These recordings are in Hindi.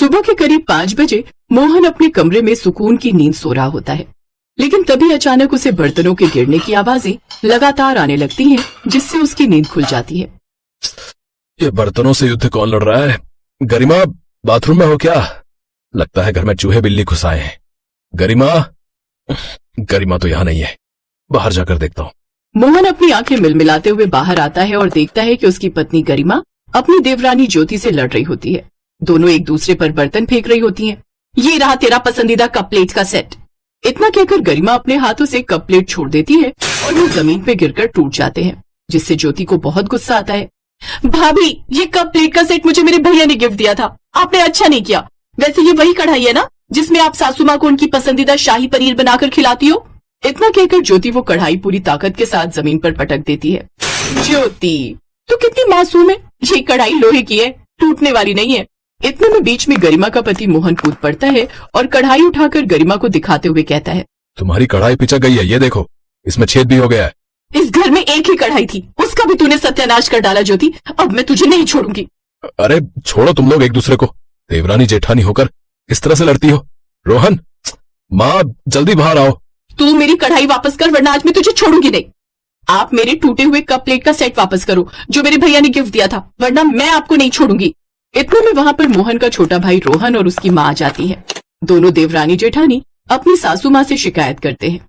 सुबह के करीब 5 बजे मोहन अपने कमरे में सुकून की नींद सो रहा होता है, लेकिन तभी अचानक उसे बर्तनों के गिरने की आवाजें लगातार आने लगती हैं, जिससे उसकी नींद खुल जाती है। ये बर्तनों से युद्ध कौन लड़ रहा है? गरिमा, बाथरूम में हो क्या? लगता है घर में चूहे बिल्ली घुस आए हैं। गरिमा, गरिमा तो यहाँ नहीं है, बाहर जाकर देखता हूँ। मोहन अपनी आंखें मिलमिलाते हुए बाहर आता है और देखता है कि उसकी पत्नी गरिमा अपनी देवरानी ज्योति से लड़ रही होती है। दोनों एक दूसरे पर बर्तन फेंक रही होती हैं। ये रहा तेरा पसंदीदा कप प्लेट का सेट। इतना कहकर गरिमा अपने हाथों से कप प्लेट छोड़ देती है और वो जमीन पे गिरकर टूट जाते हैं, जिससे ज्योति को बहुत गुस्सा आता है। भाभी, ये कप प्लेट का सेट मुझे मेरे भैया ने गिफ्ट दिया था, आपने अच्छा नहीं किया। वैसे ये वही कढ़ाई है ना जिसमें आप सासू माँ को उनकी पसंदीदा शाही पनीर बनाकर खिलाती हो? इतना कहकर ज्योति वो कढ़ाई पूरी ताकत के साथ जमीन पर पटक देती है। ज्योति, तू कितनी मासूम है, ये कढ़ाई लोहे की है, टूटने वाली नहीं है। इतने में बीच में गरिमा का पति मोहन कूद पड़ता है और कढ़ाई उठाकर गरिमा को दिखाते हुए कहता है, तुम्हारी कढ़ाई पिचक गई है, ये देखो, इसमें छेद भी हो गया है। इस घर में एक ही कढ़ाई थी, उसका भी तूने सत्यानाश कर डाला ज्योति। अब मैं तुझे नहीं छोड़ूंगी। अरे छोड़ो तुम लोग एक दूसरे को, देवरानी जेठानी होकर इस तरह से लड़ती हो। रोहन, माँ जल्दी बाहर आओ। तू मेरी कढ़ाई वापस कर, वरना आज मैं तुझे छोड़ूंगी नहीं। आप मेरे टूटे हुए कप प्लेट का सेट वापस करो जो मेरे भैया ने गिफ्ट दिया था, वरना मैं आपको नहीं छोड़ूंगी। इतने में वहां पर मोहन का छोटा भाई रोहन और उसकी माँ आ जाती है। दोनों देवरानी जेठानी अपनी सासू माँ से शिकायत करते हैं,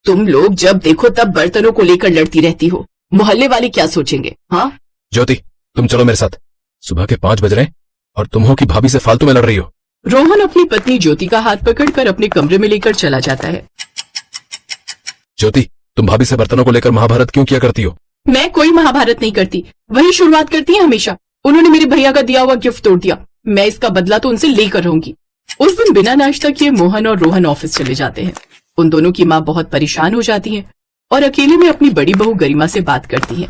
तुम लोग जब देखो तब बर्तनों को लेकर लड़ती रहती हो, मोहल्ले वाले क्या सोचेंगे? हाँ ज्योति, तुम चलो मेरे साथ, सुबह के 5 बज रहे हैं और तुम हो कि भाभी से फालतू में लड़ रही हो। रोहन अपनी पत्नी ज्योति का हाथ पकड़कर अपने कमरे में लेकर चला जाता है। ज्योति, तुम भाभी से बर्तनों को लेकर महाभारत क्यों किया करती हो? मैं कोई महाभारत नहीं करती, वही शुरुआत करती है हमेशा। उन्होंने मेरे भैया का दिया हुआ गिफ्ट तोड़ दिया, मैं इसका बदला तो उनसे लेकर रहूंगी। उस दिन बिना नाश्ता किए मोहन और रोहन ऑफिस चले जाते हैं। उन दोनों की माँ बहुत परेशान हो जाती है और अकेले में अपनी बड़ी बहू गरिमा से बात करती है।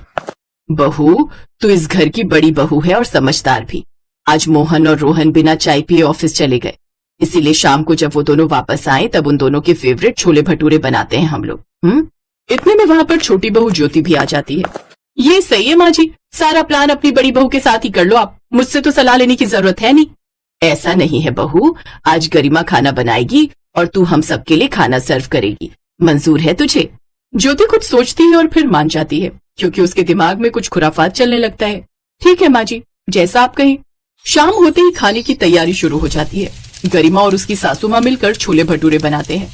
बहू, तू इस घर की बड़ी बहू है और समझदार भी। आज मोहन और रोहन बिना चाय पिए ऑफिस चले गए, इसीलिए शाम को जब वो दोनों वापस आए तब उन दोनों के फेवरेट छोले भटूरे बनाते हैं हम लोग। इतने में वहां पर छोटी बहू ज्योति भी आ जाती है। ये सही है माँ जी, सारा प्लान अपनी बड़ी बहू के साथ ही कर लो आप, मुझसे तो सलाह लेने की जरूरत है नहीं। ऐसा नहीं है बहू, आज गरिमा खाना बनाएगी और तू हम सबके लिए खाना सर्व करेगी, मंजूर है तुझे? ज्योति कुछ सोचती है और फिर मान जाती है, क्योंकि उसके दिमाग में कुछ खुराफात चलने लगता है। ठीक है माँ जी, जैसा आप कहें। शाम होते ही खाने की तैयारी शुरू हो जाती है। गरिमा और उसकी सासू माँ मिलकर छोले भटूरे बनाते हैं।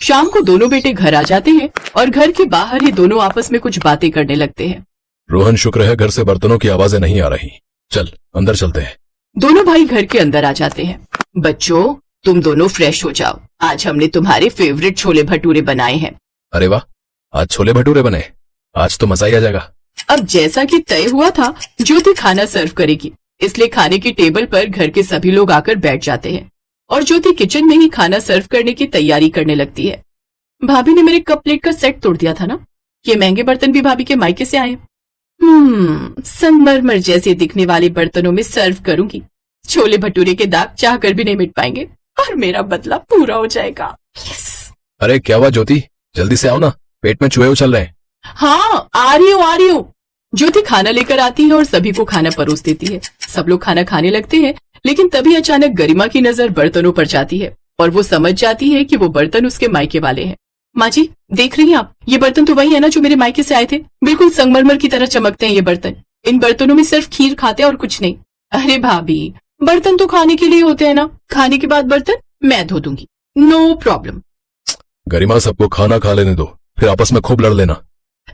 शाम को दोनों बेटे घर आ जाते हैं और घर के बाहर ही दोनों आपस में कुछ बातें करने लगते हैं। रोहन, शुक्र है घर से बर्तनों की आवाजें नहीं आ रही, चल अंदर चलते हैं। दोनों भाई घर के अंदर आ जाते हैं। बच्चों, तुम दोनों फ्रेश हो जाओ, आज हमने तुम्हारे फेवरेट छोले भटूरे बनाए हैं। अरे वाह, आज छोले भटूरे बने, आज तो मजा ही आ जाएगा। अब जैसा कि तय हुआ था, ज्योति खाना सर्व करेगी, इसलिए खाने की टेबल पर घर के सभी लोग आकर बैठ जाते हैं और ज्योति किचन में ही खाना सर्व करने की तैयारी करने लगती है। भाभी ने मेरे कप प्लेट का सेट तोड़ दिया था ना, ये महंगे बर्तन भी भाभी के मायके से आए। संगमरमर जैसे दिखने वाले बर्तनों में सर्व करूंगी, छोले भटूरे के दाग चाह कर भी नहीं मिट पाएंगे और मेरा बदला पूरा हो जाएगा। अरे क्या हुआ ज्योति, जल्दी से आओ ना, पेट में चूहे उछल रहे हैं। हाँ, आ रही हूँ। ज्योति खाना लेकर आती है और सभी को खाना परोस देती है। सब लोग खाना खाने लगते हैं, लेकिन तभी अचानक गरिमा की नजर बर्तनों पर जाती है और वो समझ जाती है कि वो बर्तन उसके मायके वाले हैं। माँ जी, देख रही हैं आप, ये बर्तन तो वही है ना जो मेरे मायके से आए थे, बिल्कुल संगमरमर की तरह चमकते हैं ये बर्तन। इन बर्तनों में सिर्फ खीर खाते हैं और कुछ नहीं। अरे भाभी, बर्तन तो खाने के लिए होते हैं ना, खाने के बाद बर्तन मैं धो दूंगी, नो प्रॉब्लम। गरिमा, सबको खाना खा लेने दो, फिर आपस में खूब लड़ लेना।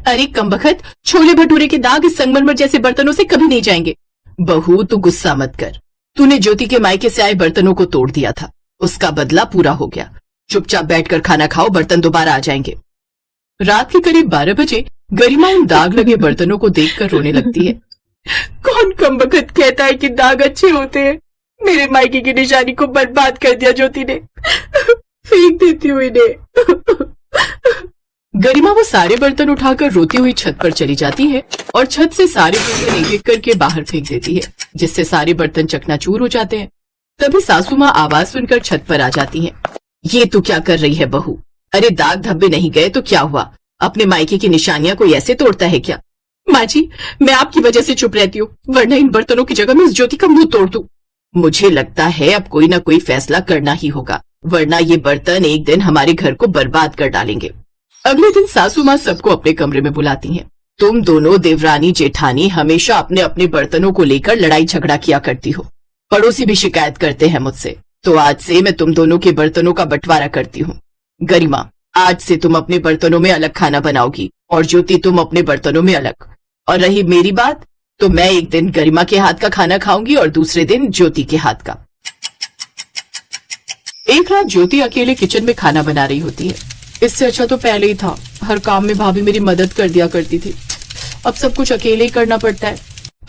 अरे कमबख्त, छोले भटूरे के दाग इस संगमरमर जैसे बर्तनों से कभी नहीं जाएंगे। बहू, तू गुस्सा मत कर, तूने ज्योति के मायके से आए बर्तनों को तोड़ दिया था, उसका बदला पूरा हो गया। चुपचाप बैठकर खाना खाओ, बर्तन दोबारा आ जाएंगे। रात के करीब 12 बजे गरिमा उन दाग लगे बर्तनों को देखकर रोने लगती है। कौन कमबख्त कहता है कि दाग अच्छे होते हैं? मेरे मायके की निशानी को बर्बाद कर दिया ज्योति ने, फेंक देती हुई ने। गरिमा वो सारे बर्तन उठाकर रोती हुई छत पर चली जाती है और छत से सारे बर्तन एक एक करके बाहर फेंक देती है, जिससे सारे बर्तन चकनाचूर हो जाते हैं। तभी सासू माँ आवाज सुनकर छत पर आ जाती हैं। ये तू क्या कर रही है बहू? अरे दाग धब्बे नहीं गए तो क्या हुआ? अपने मायके की निशानियां कोई ऐसे तोड़ता है क्या? माँ जी, मैं आपकी वजह से चुप रहती हूँ, वरना इन बर्तनों की जगह मैं इस ज्योति का मुंह तोड़ दूं। मुझे लगता है अब कोई ना कोई फैसला करना ही होगा, वरना ये बर्तन एक दिन हमारे घर को बर्बाद कर डालेंगे। अगले दिन सासू माँ सबको अपने कमरे में बुलाती हैं। तुम दोनों देवरानी जेठानी हमेशा अपने अपने बर्तनों को लेकर लड़ाई झगड़ा किया करती हो। पड़ोसी भी शिकायत करते हैं मुझसे, तो आज से मैं तुम दोनों के बर्तनों का बंटवारा करती हूँ। गरिमा, आज से तुम अपने बर्तनों में अलग खाना बनाओगी और ज्योति तुम अपने बर्तनों में अलग। और रही मेरी बात, तो मैं एक दिन गरिमा के हाथ का खाना खाऊंगी और दूसरे दिन ज्योति के हाथ का। एक रात ज्योति अकेले किचन में खाना बना रही होती है। इससे अच्छा तो पहले ही था, हर काम में भाभी मेरी मदद कर दिया करती थी, अब सब कुछ अकेले ही करना पड़ता है।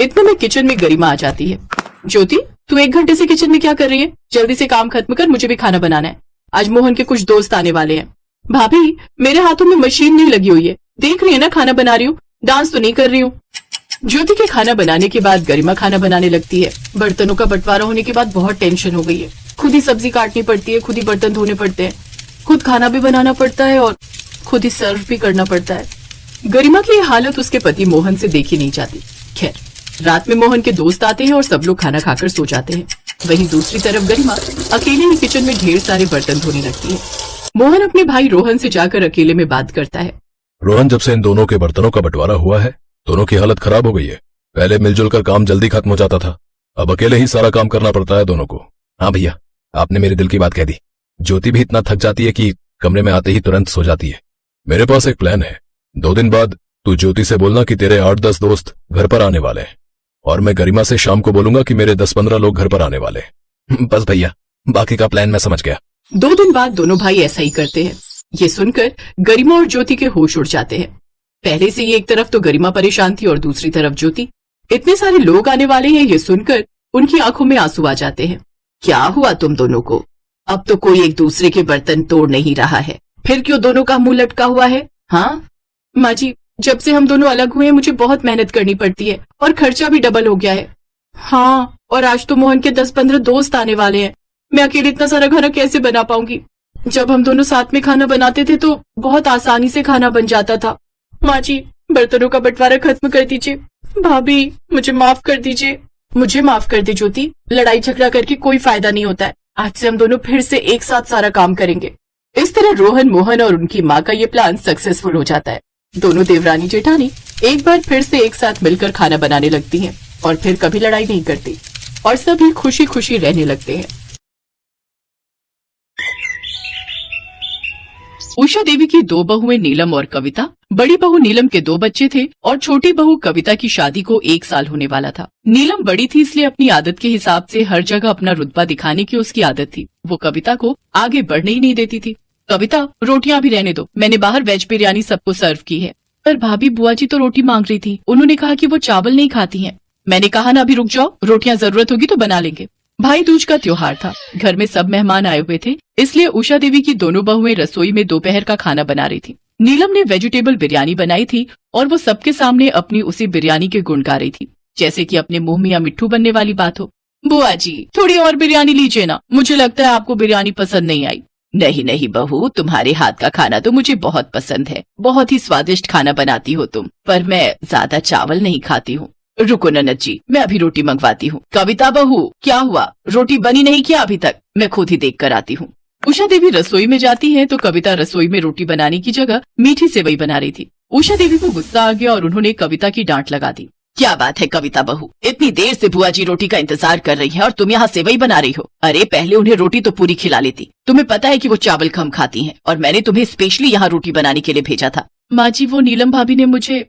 इतने में किचन में गरिमा आ जाती है। ज्योति, तू 1 घंटे से किचन में क्या कर रही है? जल्दी से काम खत्म कर, मुझे भी खाना बनाना है। आज मोहन के कुछ दोस्त आने वाले हैं। भाभी, मेरे हाथों में मशीन नहीं लगी हुई है, देख रही है ना खाना बना रही हूँ, डांस तो नहीं कर रही हूँ। ज्योति के खाना बनाने के बाद गरिमा खाना बनाने लगती है। बर्तनों का बंटवारा होने के बाद बहुत टेंशन हो गई है। खुद ही सब्जी काटनी पड़ती है, खुद ही बर्तन धोने पड़ते हैं, खुद खाना भी बनाना पड़ता है और खुद ही सर्व भी करना पड़ता है। गरिमा की ये हालत उसके पति मोहन से देखी नहीं जाती। खैर, रात में मोहन के दोस्त आते हैं और सब लोग खाना खाकर सो जाते हैं। वहीं दूसरी तरफ गरिमा अकेले ही किचन में ढेर सारे बर्तन धोने लगती है। मोहन अपने भाई रोहन से जाकर अकेले में बात करता है। रोहन, जब से इन दोनों के बर्तनों का बंटवारा हुआ है, दोनों की हालत खराब हो गई है। पहले मिलजुल कर काम जल्दी खत्म हो जाता था, अब अकेले ही सारा काम करना पड़ता है दोनों को। हाँ भैया, आपने मेरे दिल की बात कह दी। ज्योति भी इतना थक जाती है कि कमरे में आते ही तुरंत सो जाती है। मेरे पास एक प्लान है। 2 दिन बाद तू ज्योति से बोलना कि तेरे 8-10 दोस्त घर पर आने वाले हैं, और मैं गरिमा से शाम को बोलूंगा कि मेरे 10-15 लोग घर पर आने वाले हैं। बस भैया, बाकी का प्लान मैं समझ गया। 2 दिन बाद दोनों भाई ऐसा ही करते हैं। ये सुनकर गरिमा और ज्योति के होश उड़ जाते हैं। पहले से ही एक तरफ तो गरिमा परेशान थी और दूसरी तरफ ज्योति। इतने सारे लोग आने वाले हैं, ये सुनकर उनकी आंखों में आंसू आ जाते हैं। क्या हुआ तुम दोनों को? अब तो कोई एक दूसरे के बर्तन तोड़ नहीं रहा है, फिर क्यों दोनों का मुंह लटका हुआ है? हाँ माँ जी, जब से हम दोनों अलग हुए हैं मुझे बहुत मेहनत करनी पड़ती है और खर्चा भी डबल हो गया है। हाँ, और आज तो मोहन के 10-15 दोस्त आने वाले हैं, मैं अकेले इतना सारा खाना कैसे बना पाऊंगी? जब हम दोनों साथ में खाना बनाते थे तो बहुत आसानी से खाना बन जाता था। माँ जी, बर्तनों का बंटवारा खत्म कर दीजिए। भाभी, मुझे माफ कर दीजिए। मुझे माफ कर दी ज्योति, लड़ाई झगड़ा करके कोई फायदा नहीं होता है। आज से हम दोनों फिर से एक साथ सारा काम करेंगे। इस तरह रोहन, मोहन और उनकी माँ का ये प्लान सक्सेसफुल हो जाता है। दोनों देवरानी जेठानी एक बार फिर से एक साथ मिलकर खाना बनाने लगती हैं और फिर कभी लड़ाई नहीं करती और सभी खुशी खुशी रहने लगते हैं। उषा देवी की 2 बहुएं नीलम और कविता। बड़ी बहू नीलम के 2 बच्चे थे और छोटी बहू कविता की शादी को 1 साल होने वाला था। नीलम बड़ी थी, इसलिए अपनी आदत के हिसाब से हर जगह अपना रुतबा दिखाने की उसकी आदत थी। वो कविता को आगे बढ़ने ही नहीं देती थी। कविता, रोटियां भी रहने दो, मैंने बाहर वेज बिरयानी सबको सर्व की है। पर भाभी, बुआ जी तो रोटी मांग रही थी, उन्होंने कहा कि वो चावल नहीं खाती हैं। मैंने कहा ना, अभी रुक जाओ, रोटियां जरूरत होगी तो बना लेंगे। भाई दूज का त्योहार था, घर में सब मेहमान आए हुए थे, इसलिए उषा देवी की दोनों बहुएं रसोई में दोपहर का खाना बना रही थी। नीलम ने वेजिटेबल बिरयानी बनाई थी और वो सबके सामने अपनी उसी बिरयानी के गुण गा रही थी, जैसे कि अपने मुंह में या मिट्ठू बनने वाली बात हो। बुआ जी, थोड़ी और बिरयानी लीजिए ना, मुझे लगता है आपको बिरयानी पसंद नहीं आई। नहीं नहीं बहू, तुम्हारे हाथ का खाना तो मुझे बहुत पसंद है, बहुत ही स्वादिष्ट खाना बनाती हो तुम, पर मैं ज्यादा चावल नहीं खाती हूँ। रुको ननद जी, मैं अभी रोटी मंगवाती हूँ। कविता बहू, क्या हुआ, रोटी बनी नहीं क्या अभी तक? मैं खुद ही देख कर आती हूँ। उषा देवी रसोई में जाती है तो कविता रसोई में रोटी बनाने की जगह मीठी सेवई बना रही थी। उषा देवी को गुस्सा आ गया और उन्होंने कविता की डांट लगा दी। क्या बात है कविता बहू, इतनी देर से बुआ जी रोटी का इंतजार कर रही है और तुम यहाँ सेवई बना रही हो? अरे पहले उन्हें रोटी तो पूरी खिला लेती, तुम्हें पता है कि वो चावल कम खाती हैं और मैंने तुम्हें स्पेशली यहाँ रोटी बनाने के लिए भेजा था। माँ जी, वो नीलम भाभी ने मुझे।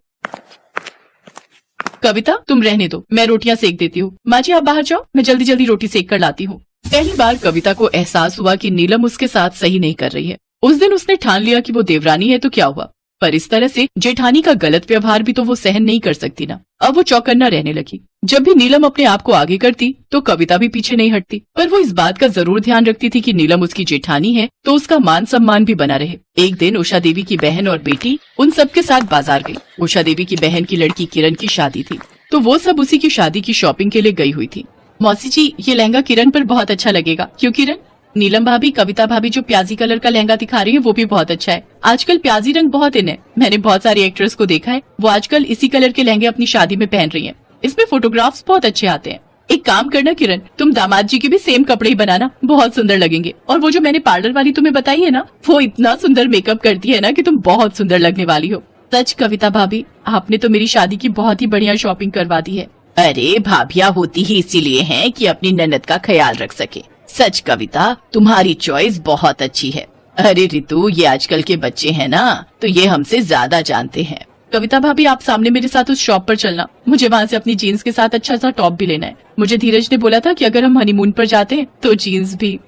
कविता, तुम रहने दो, मैं रोटियां सेक देती हूँ। माँ जी आप बाहर जाओ, मैं जल्दी जल्दी रोटी सेक कर लाती हूँ। पहली बार कविता को एहसास हुआ कि नीलम उसके साथ सही नहीं कर रही है। उस दिन उसने ठान लिया कि वो देवरानी है तो क्या हुआ, पर इस तरह से जेठानी का गलत व्यवहार भी तो वो सहन नहीं कर सकती ना। अब वो चौकन्ना रहने लगी। जब भी नीलम अपने आप को आगे करती तो कविता भी पीछे नहीं हटती, पर वो इस बात का जरूर ध्यान रखती थी कि नीलम उसकी जेठानी है तो उसका मान सम्मान भी बना रहे। एक दिन उषा देवी की बहन और बेटी उन सबके साथ बाजार गई। उषा देवी की बहन की लड़की किरण की शादी थी तो वो सब उसी की शादी की शॉपिंग के लिए गई हुई थी। मौसी जी, ये लहंगा किरण पर बहुत अच्छा लगेगा। क्यों किरण? नीलम भाभी, कविता भाभी जो प्याजी कलर का लहंगा दिखा रही है वो भी बहुत अच्छा है। आजकल प्याजी रंग बहुत इन है, मैंने बहुत सारी एक्ट्रेस को देखा है, वो आजकल इसी कलर के लहंगे अपनी शादी में पहन रही हैं। इसमें फोटोग्राफ्स बहुत अच्छे आते हैं। एक काम करना किरण, तुम दामाद जी के भी सेम कपड़े ही बनाना, बहुत सुंदर लगेंगे। और वो जो मैंने पार्लर वाली तुम्हें बताई है ना, वो इतना सुंदर मेकअप करती है ना कि तुम बहुत सुंदर लगने वाली हो। सच कविता भाभी, आपने तो मेरी शादी की बहुत ही बढ़िया शॉपिंग करवा दी है। अरे भाभिया होती ही इसीलिए हैं कि अपनी ननद का ख्याल रख सके। सच कविता, तुम्हारी चॉइस बहुत अच्छी है। अरे रितु, ये आजकल के बच्चे हैं ना, तो ये हमसे ज्यादा जानते हैं। कविता भाभी, आप सामने मेरे साथ उस शॉप पर चलना, मुझे वहाँ से अपनी जीन्स के साथ अच्छा सा टॉप भी लेना है। मुझे धीरज ने बोला था कि अगर हम हनीमून पर जाते हैं तो जीन्स भी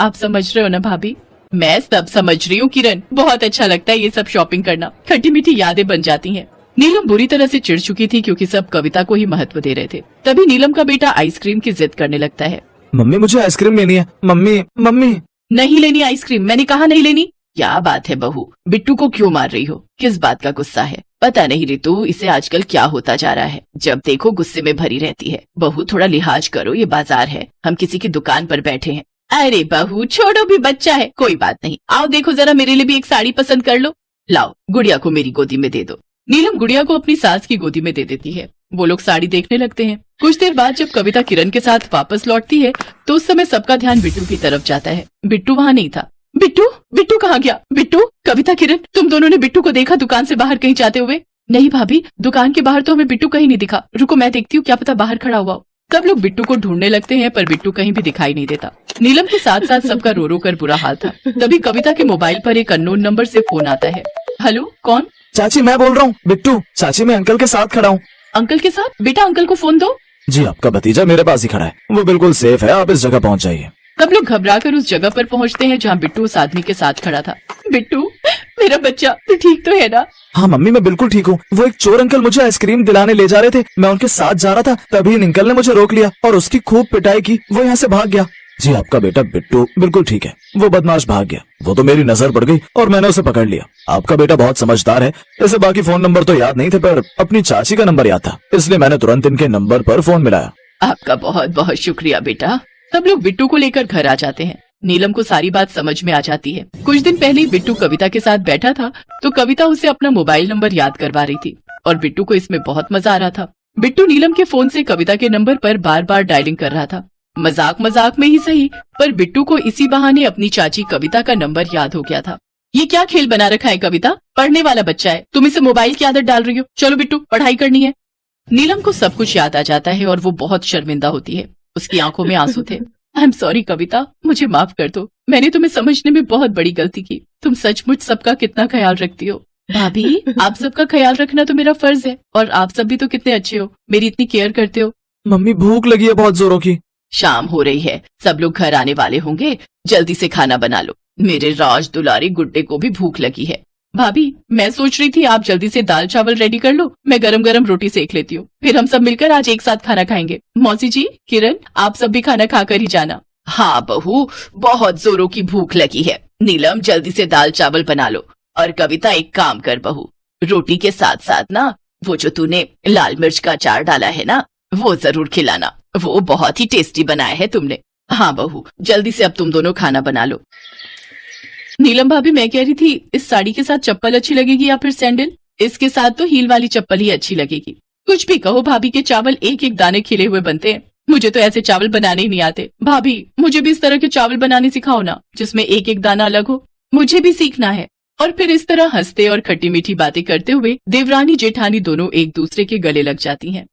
आप समझ रहे हो ना भाभी? मैं सब समझ रही हूँ किरण, बहुत अच्छा लगता है ये सब शॉपिंग करना, खट्टी मीठी यादें बन जाती हैं। नीलम बुरी तरह से चिढ़ चुकी थी क्योंकि सब कविता को ही महत्व दे रहे थे। तभी नीलम का बेटा आइसक्रीम की जिद करने लगता है। मम्मी मुझे आइसक्रीम लेनी है। Mummy mummy. नहीं लेनी आइसक्रीम, मैंने कहा नहीं लेनी। क्या बात है बहू, बिट्टू को क्यों मार रही हो? किस बात का गुस्सा है? पता नहीं रितु, इसे आजकल क्या होता जा रहा है, जब देखो गुस्से में भरी रहती है। बहू थोड़ा लिहाज करो, ये बाजार है, हम किसी की दुकान पर बैठे हैं। अरे बहू छोड़ो, भी बच्चा है, कोई बात नहीं। आओ देखो जरा, मेरे लिए भी एक साड़ी पसंद कर लो। लाओ, गुड़िया को मेरी गोदी में दे दो। नीलम गुड़िया को अपनी सास की गोदी में दे देती है। वो लोग साड़ी देखने लगते हैं। कुछ देर बाद जब कविता किरण के साथ वापस लौटती है तो उस समय सबका ध्यान बिट्टू की तरफ जाता है। बिट्टू वहाँ नहीं था। बिट्टू, बिट्टू कहाँ गया? बिट्टू, कविता, किरण, तुम दोनों ने बिट्टू को देखा दुकान से बाहर कहीं जाते हुए? नहीं भाभी, दुकान के बाहर तो हमें बिट्टू कहीं नहीं दिखा। रुको मैं देखती हूँ, क्या पता बाहर खड़ा हुआ हो। सब लोग बिट्टू को ढूंढने लगते हैं पर बिट्टू कहीं भी दिखाई नहीं देता। नीलम के साथ साथ सबका रो रो कर बुरा हाल था। तभी कविता के मोबाइल पर एक अननोन नंबर से फोन आता है। हेलो, कौन? चाची मैं बोल रहा हूँ। बिट्टू, चाची मैं अंकल के साथ खड़ा हूँ। अंकल के साथ? बेटा अंकल को फोन दो। जी आपका भतीजा मेरे पास ही खड़ा है, वो बिल्कुल सेफ है, आप इस जगह पहुँच जाइए। सब लोग घबराकर उस जगह पर पहुंचते हैं जहां बिट्टू उस आदमी के साथ खड़ा था। बिट्टू, मेरा बच्चा, तू ठीक तो है ना? हाँ मम्मी मैं बिल्कुल ठीक हूँ। वो एक चोर अंकल मुझे आइसक्रीम दिलाने ले जा रहे थे, मैं उनके साथ जा रहा था, तभी इन अंकल ने मुझे रोक लिया और उसकी खूब पिटाई की, वो यहाँ से भाग गया। जी आपका बेटा बिट्टू बिल्कुल ठीक है, वो बदमाश भाग गया, वो तो मेरी नजर पड़ गई और मैंने उसे पकड़ लिया। आपका बेटा बहुत समझदार है, इसे बाकी फोन नंबर तो याद नहीं थे पर अपनी चाची का नंबर याद था, इसलिए मैंने तुरंत इनके नंबर पर फोन मिलाया। आपका बहुत बहुत शुक्रिया बेटा। सब लोग बिट्टू को लेकर घर आ जाते हैं। नीलम को सारी बात समझ में आ जाती है। कुछ दिन पहले ही बिट्टू कविता के साथ बैठा था तो कविता उसे अपना मोबाइल नंबर याद करवा रही थी और बिट्टू को इसमें बहुत मजा आ रहा था। बिट्टू नीलम के फोन से कविता के नंबर पर बार बार डायलिंग कर रहा था। मजाक मजाक में ही सही, पर बिट्टू को इसी बहाने अपनी चाची कविता का नंबर याद हो गया था। ये क्या खेल बना रखा है कविता? पढ़ने वाला बच्चा है, तुम इसे मोबाइल की आदत डाल रही हो। चलो बिट्टू, पढ़ाई करनी है। नीलम को सब कुछ याद आ जाता है और वो बहुत शर्मिंदा होती है। उसकी आंखों में आंसू थे। आई एम सॉरी कविता, मुझे माफ कर दो, मैंने तुम्हें समझने में बहुत बड़ी गलती की। तुम सचमुच सबका कितना ख्याल रखती हो। भाभी, आप सबका ख्याल रखना तो मेरा फर्ज है और आप सब भी तो कितने अच्छे हो, मेरी इतनी केयर करते हो। मम्मी भूख लगी है बहुत जोरों की। शाम हो रही है, सब लोग घर आने वाले होंगे, जल्दी से खाना बना लो। मेरे राज दुलारी गुड्डे को भी भूख लगी है। भाभी, मैं सोच रही थी आप जल्दी से दाल चावल रेडी कर लो, मैं गरम गरम रोटी सेक लेती हूँ, फिर हम सब मिलकर आज एक साथ खाना खाएंगे। मौसी जी, किरण, आप सब भी खाना खाकर ही जाना। हाँ बहू, बहुत जोरों की भूख लगी है। नीलम, जल्दी से दाल चावल बना लो। और कविता, एक काम कर बहू, रोटी के साथ साथ ना वो जो तूने लाल मिर्च का अचार डाला है ना, वो जरूर खिलाना, वो बहुत ही टेस्टी बनाया है तुमने। हाँ बहू, जल्दी से अब तुम दोनों खाना बना लो। नीलम भाभी, मैं कह रही थी इस साड़ी के साथ चप्पल अच्छी लगेगी या फिर सैंडल? इसके साथ तो हील वाली चप्पल ही अच्छी लगेगी। कुछ भी कहो भाभी, के चावल एक एक दाने खिले हुए बनते हैं, मुझे तो ऐसे चावल बनाने ही नहीं आते। भाभी, मुझे भी इस तरह के चावल बनाने सिखाओ ना, जिसमें एक एक दाना अलग हो, मुझे भी सीखना है। और फिर इस तरह हंसते और खट्टी मीठी बातें करते हुए देवरानी जेठानी दोनों एक दूसरे के गले लग जाती हैं।